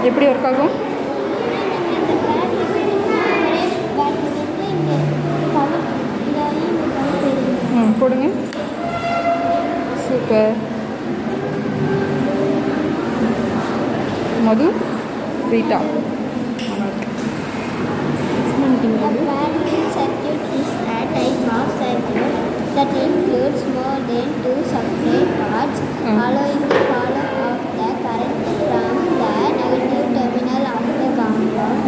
எப்படி ஒர்க் ஆகும்? போடுங்க. Super. Madhu, Rita. That includes more than 2 separate parts, allowing the follow of the current from the negative terminal of the compound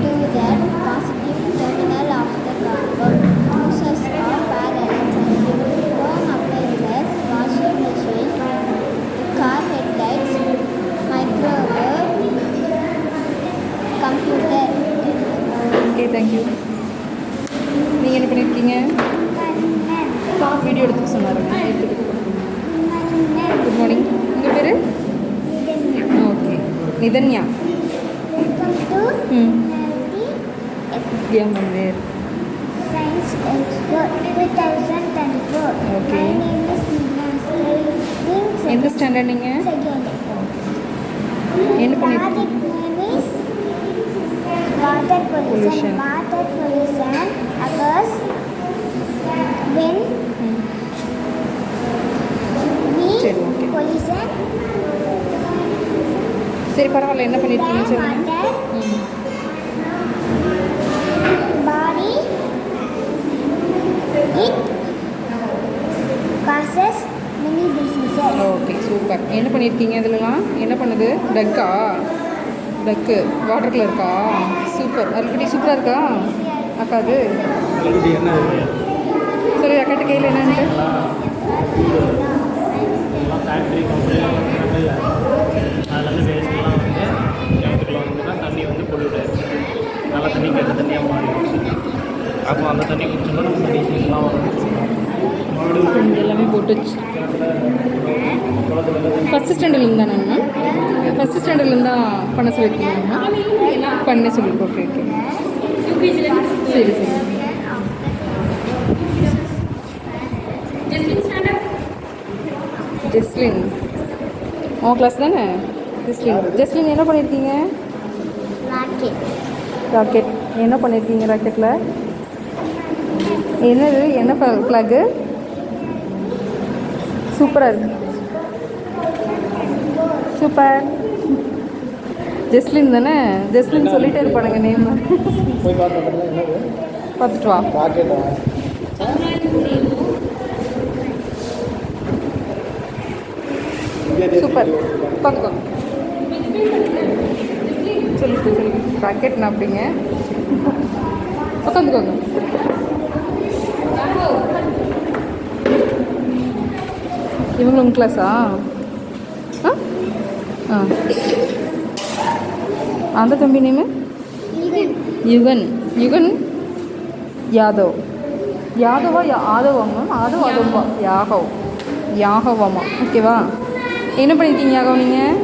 to the positive terminal of the compound. Uses of parallel circuit, home appliances, washing machine, car headlights, microwave, computer. Okay, thank you. நீங்கள் என்ன பண்ணியிருக்கீங்க? Video எடுத்துக்க சொன்னாருங்க. Good morning. உங்கள் பேர்? Okay, Nithanya. Mandir. Science Expo 2024. Okay. My name is Nina. எந்த standard நீங்கள்? என்ன பண்ணியிருக்கீங்க? Water pollution. Water pollution occurs when pollution. சரி, பரவாயில்ல. என்ன பண்ணியிருக்கீங்க சொல்லுங்க. Body it causes many diseases. Okay, super. என்ன பண்ணியிருக்கீங்க இதுலலாம்? என்ன பண்ணுது? டக்கா? டக்கு வாட்டரில் இருக்கா? சூப்பர். அருக்குட்டி சூப்பராக இருக்கா? அக்காது சரி, அக்காட்ட கையில் என்னன்ட்டு ஃபேக்ட்ரி கம்பெனிலாம் வந்து அதில் வேஸ்ட்லாம் வந்து கிணத்துக்குள்ள வந்துன்னா தண்ணி வந்து பொல்யூட் ஆகிடுச்சு. நல்ல தண்ணி கெட்ட தண்ணியாக மாறிடுச்சு. அப்போ அந்த தண்ணி குடிச்சோம்னா நம்ம டிசீஸ்லாம் வரும். எல்லாமே போட்டுச்சு. ஃபஸ்ட்டு ஸ்டாண்டர்ட்லேருந்து தானேங்க? ஃபஸ்ட்டு ஸ்டாண்டர்ட்லேருந்து தான் பண்ண சொல்லியிருக்கீங்கண்ணா? பண்ண சொல்லியிருக்கோம். ஓகே ஓகே, சரி சரி. ஜெஸ்லின் உன் கிளாஸ் தானே? ஜெஸ்லின் என்ன பண்ணியிருக்கீங்க? ராக்கெட். என்ன பண்ணியிருக்கீங்க ராக்கெட்டில்? என்னது? என்ன ஃப்ளாகு? சூப்பராக இருக்கு. சூப்பர். ஜெஸ்லின் தானே? ஜெஸ்லின் சொல்லிகிட்டே இருப்பானுங்க நேம். போய் பார்த்துட்டு வா. ராக்கெட்டா? சூப்பர். உட்காந்துக்கோங்க. சொல்லி ராக்கெட்னா அப்படிங்க. உட்காந்துக்கோங்க. இவங்க உங்கள் கிளாஸா? ஆ, அந்த தம்பி நேமு யுகன். யுகன் யாதவ். யாதவா? ஆதவாமா? ஆதவா? யாகவாமா. ஓகேவா? என்ன பண்ணியிருக்கீங்க யாகவ்? நீங்கள்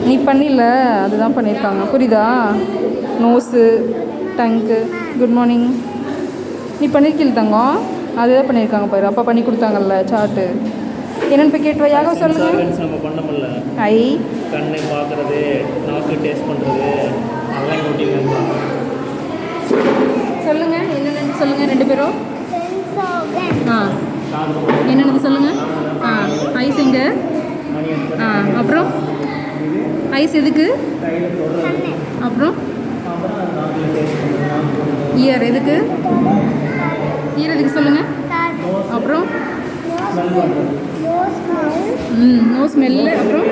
நீ பண்ணில, அதுதான் பண்ணியிருக்காங்க. புரியுதா? Nose, tongue. Good morning. நீ பண்ணியிருக்கீங்க தங்கம்? அதுதான் பண்ணியிருக்காங்க பாரு. அப்பா பண்ணி கொடுத்தாங்கல்ல சார்ட்டு. என்னென்னு போய் கேட்டு யாகவ சொல்லுங்கள். நம்ம பண்ண முடியல. ஐ கண்ணை பார்க்குறது, நாக்கு டேஸ்ட் பண்ணுறது, அதெல்லாம் போட்டிங்க. சொல்லுங்கள் என்னென்னு சொல்லுங்கள் ரெண்டு பேரும். ஆ, என்னென்னு சொல்லுங்கள். ஆ, ஐஸ் எங்கே? ஆ, அப்புறம் ஐஸ் எதுக்கு? அப்புறம் இயர் எதுக்கு? இயர் எதுக்கு சொல்லுங்கள். அப்புறம் நோ ஸ்மெல்லு. அப்புறம்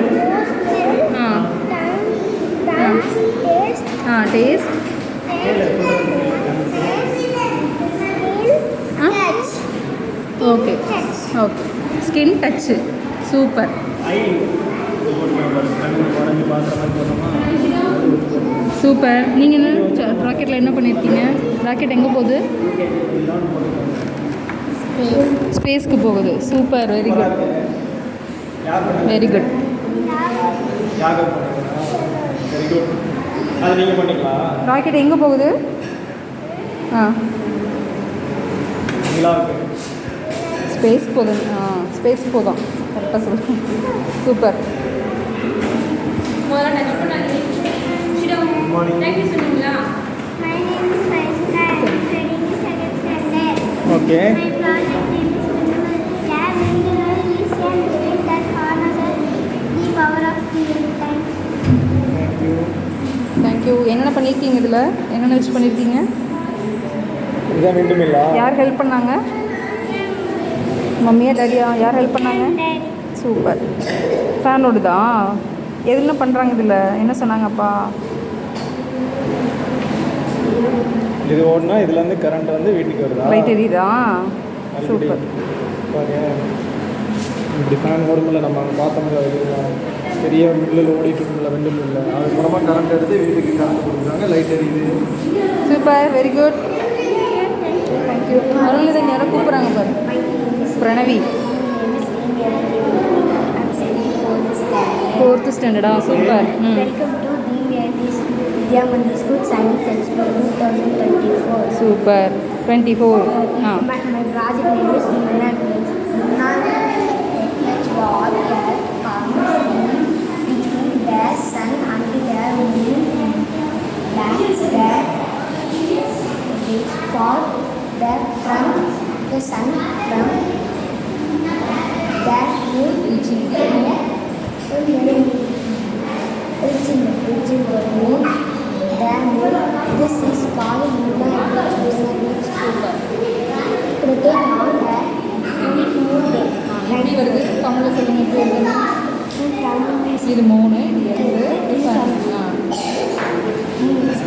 taste. Okay okay. Skin touch. Super. Super. நீங்கள் என்ன ராக்கெட்டில் என்ன பண்ணியிருக்கீங்க? ராக்கெட் எங்கே போகுது? ஸ்பேஸ்க்கு போகுது. Super. Very good, very good. Rocket எங்கே போகுது? ஆ, ஸ்பேஸ் போகுது. ஆ, ஸ்பேஸ் போதும். கரெக்டாக சொல்லுங்கள். சூப்பர். முதல்ல டச் பண்ணாதீங்க. Good morning. தேங்க்யூ சொன்னீங்களா? My name is Vaishka. I am studying in second standard. Okay. My project name is Minimal Lab. Minimal is a machine that harnesses the power of steam. Thanks. Thank you. Thank you. என்னென்ன பண்ணியிருக்கீங்க இதில்? என்னென்ன வச்சு பண்ணியிருக்கீங்க? இதுதான் வேண்டுமில்லா? யார் help பண்ணாங்க? மம்மியா டேடியா? யார் ஹெல்ப் பண்ணாங்க? Daddy. சூப்பர். ஃபேன் ஓடுதா? எதுனா பண்ணுறாங்க இதில்? என்ன சொன்னாங்க அப்பா? இது ஓடுனா இதுலேருந்து கரண்ட் வந்து வீட்டுக்கு வருதா? லைட் எரியுதா? Already super. பாருங்க. இப்படி ஃபேன் ஓடுமில்ல, நம்ம அங்கே பார்த்தோம்ல, அது பெரிய மில்லில் ஓடிட்டு இருக்குல்ல, ரெண்டு மில்லில், அது மூலமாக கரண்ட் எடுத்து வீட்டுக்கு கரண்ட் கொடுக்குறாங்க, லைட் எரியுது. Super, very good. தேங்க்யூ. அருள்தான் யாரோ கூப்பிட்றாங்க பாரு. Pranavi. I'm studying fourth standard. 4th ஸ்டாண்டர்டா? Super. Welcome to Vidya Mandir School Science Expo 2024. Super. 24. My project name is Lunar Means. Lunar means what that comes between the sun and the moon. That's that is for that from the sun from that moon reaching the moon. This is called lunar eclipse. Cricket on a full moon day. எப்படி வருது? தமிழில் சொல்லுங்க. எப்படி வருது? இது 3, இது 2, இது 1. Moon is